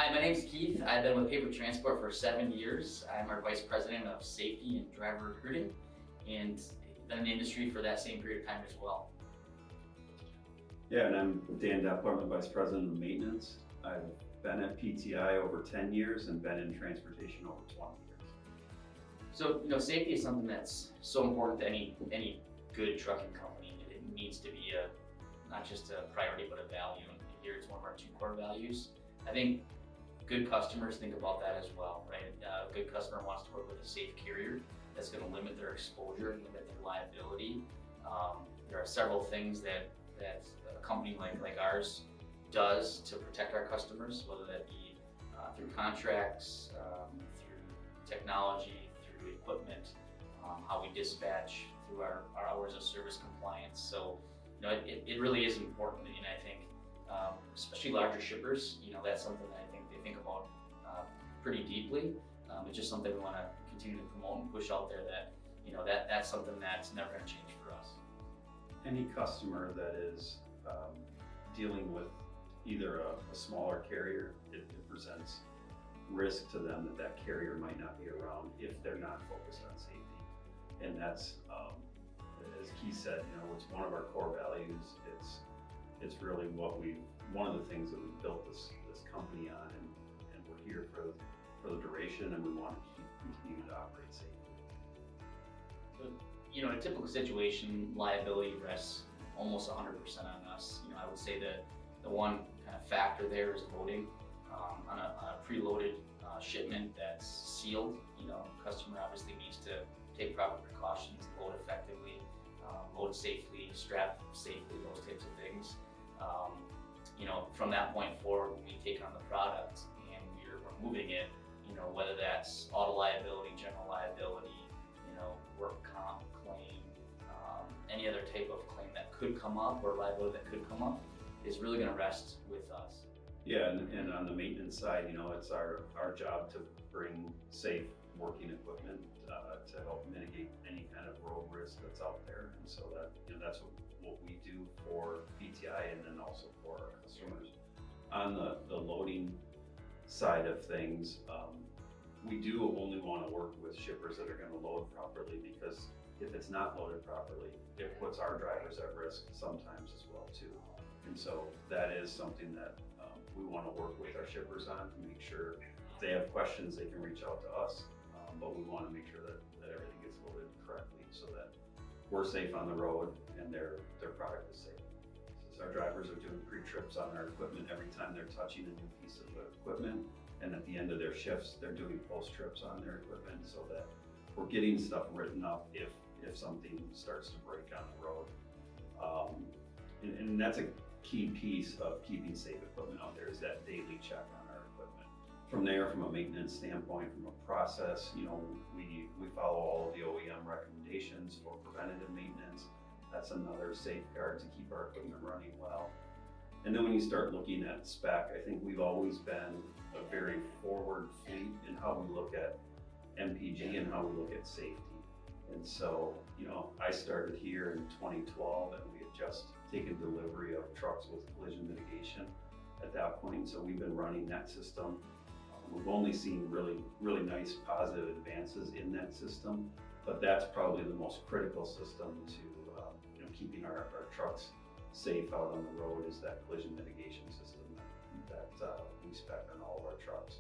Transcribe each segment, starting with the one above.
Hi, my name is Keith. I've been with Paper Transport for 7 years. I'm our Vice President of Safety and Driver Recruiting, and been in the industry for that same period of time as well. Yeah, and I'm Dan Depler, I'm the Vice President of Maintenance. I've been at PTI over 10 years and been in transportation over 20 years. So, safety is something that's so important to any good trucking company. It needs to be not just a priority, but a value. And here it's one of our two core values. I think good customers think about that as well, right? A good customer wants to work with a safe carrier that's going to limit their exposure, limit their liability. There are several things that a company like ours does to protect our customers, whether that be through contracts, through technology, through equipment, how we dispatch, through our hours of service compliance. So, it really is important, and I think especially larger shippers, that's something that I think they think about pretty deeply. It's just something we want to continue to promote and push out there that, that's something that's never going to change for us. Any customer that is dealing with either a smaller carrier, it presents risk to them that carrier might not be around if they're not focused on safety. And that's, as Keith said, it's one of our core values. It's really one of the things that we've built this company on, and we're here for the duration, and we want to continue to operate safely. So, in a typical situation, liability rests almost 100% on us. I would say that the one kind of factor there is loading. On a preloaded shipment that's sealed, customer obviously needs to take proper precautions, load effectively, load safely, strap safely, those types of things. From that point forward, when we take on the product and we're moving it, whether that's auto liability, general liability, work comp claim, any other type of claim that could come up or liability that could come up is really going to rest with us. Yeah, and on the maintenance side, it's our job to bring safe working equipment to help mitigate any kind of road risk that's out there. And so that's what we do for PTI and then also for our customers. On the loading side of things, we do only want to work with shippers that are going to load properly, because if it's not loaded properly, it puts our drivers at risk sometimes as well too. And so that is something that we want to work with our shippers on to make sure if they have questions, they can reach out to us. But we want to make sure that everything gets loaded correctly so that we're safe on the road and their product is safe. So our drivers are doing pre-trips on our equipment every time they're touching a new piece of equipment. And at the end of their shifts, they're doing post-trips on their equipment so that we're getting stuff written up if something starts to break on the road. And that's a key piece of keeping safe equipment out there, is that daily check on our equipment. From there, from a maintenance standpoint, from a process, we follow all of the OEM recommendations for preventative maintenance. That's another safeguard to keep our equipment running well. And then when you start looking at spec, I think we've always been a very forward fleet in how we look at MPG and how we look at safety. And so, I started here in 2012, and we had just taken delivery of trucks with collision mitigation at that point. So we've been running that system. We've only seen really, really nice positive advances in that system, but that's probably the most critical system to keeping our trucks safe out on the road, is that collision mitigation system that we spec on all of our trucks.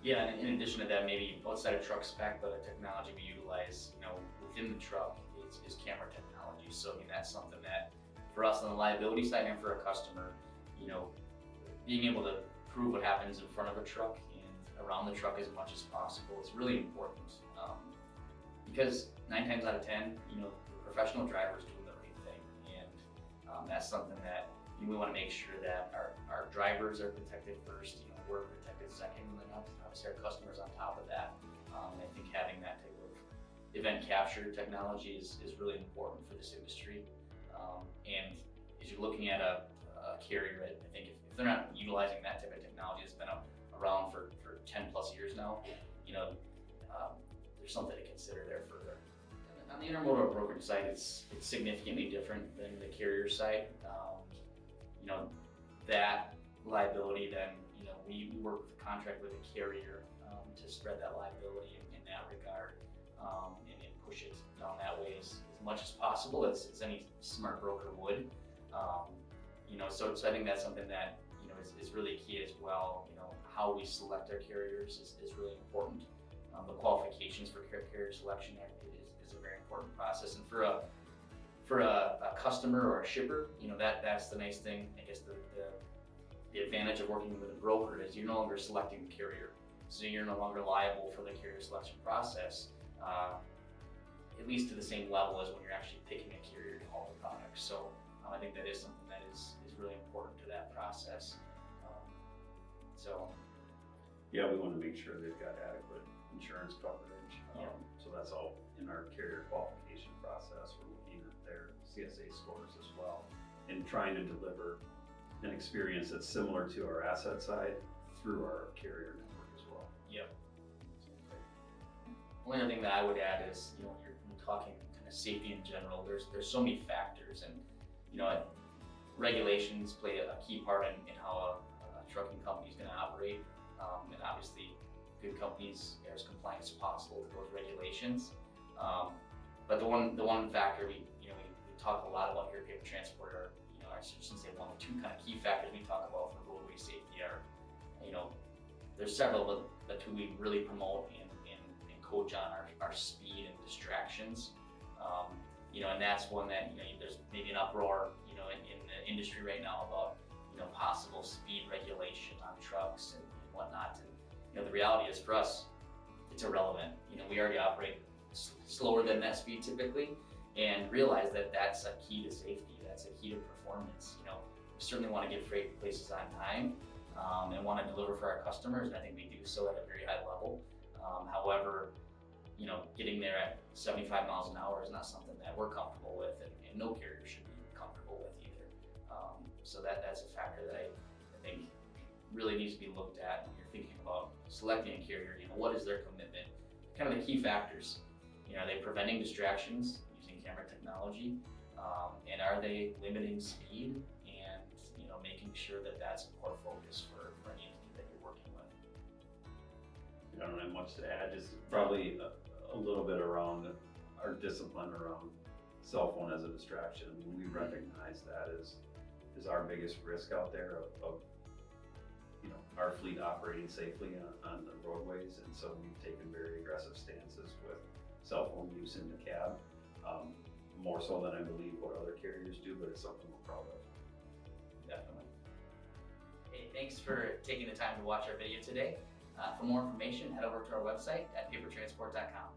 Yeah, and in addition to that, maybe outside of truck spec, but the technology we utilize, within the truck is camera technology. So that's something that for us on the liability side and for a customer, being able to prove what happens in front of a truck and around the truck as much as possible is really important. Because 9 times out of 10, the professional driver is doing the right thing. And that's something that we want to make sure that our drivers are protected first, we're protected second, and then obviously our customers on top of that. I think having that type of event capture technology is really important for this industry. And as you're looking at a carrier, I think if they're not utilizing that type of technology that's been around for 10 plus years now, there's something to consider there further. On the intermodal brokerage side, it's significantly different than the carrier side. That liability then, we work with contract with a carrier to spread that liability in that regard, and push it down that way as much as possible as any smart broker would. So I think that's something that is really key as well. How we select our carriers is really important. The qualifications for carrier selection is a very important process, and for a customer or a shipper, that's the nice thing. I guess the advantage of working with a broker is you're no longer selecting the carrier, so you're no longer liable for the carrier selection process, at least to the same level as when you're actually picking a carrier to haul the product. So I think that is something that is really important to that process. Yeah, we want to make sure they've got adequate insurance coverage. So that's all in our carrier qualification process. We're looking at their CSA scores as well and trying to deliver an experience that's similar to our asset side through our carrier network as well. Yep. One other thing that I would add is, when you're talking kind of safety in general, there's so many factors, and regulations play a key part in how a trucking company is going to operate. And obviously, good companies are as compliant as possible with those regulations. But the one factor we talk a lot about here at Paper Transport are, I shouldn't say one, two kind of key factors we talk about for roadway safety are, there's several, but the two we really promote and coach on are speed and distractions. And that's one that there's maybe an uproar in the industry right now about possible speed regulation on trucks and whatnot. And the reality is, for us, it's irrelevant. We already operate slower than that speed typically, and realize that that's a key to safety. That's a key to performance. We certainly want to get freight places on time, and want to deliver for our customers, and I think we do so at a very high level. However, getting there at 75 miles an hour is not something that we're comfortable with, and no carrier should be comfortable with either. So that's a factor that I think really needs to be looked at when you're thinking about selecting a carrier. What is their commitment? Kind of the key factors. Are they preventing distractions using camera technology? And are they limiting speed and making sure that that's a core focus for any entity that you're working with? I don't have much to add, just probably a little bit around our discipline around cell phone as a distraction. I mean, we recognize that is our biggest risk out there of our fleet operating safely on the roadways, and so we've taken very aggressive stances with cell phone use in the cab, more so than I believe what other carriers do, but it's something we're proud of. Definitely. Hey, thanks for taking the time to watch our video today. For more information, head over to our website at papertransport.com.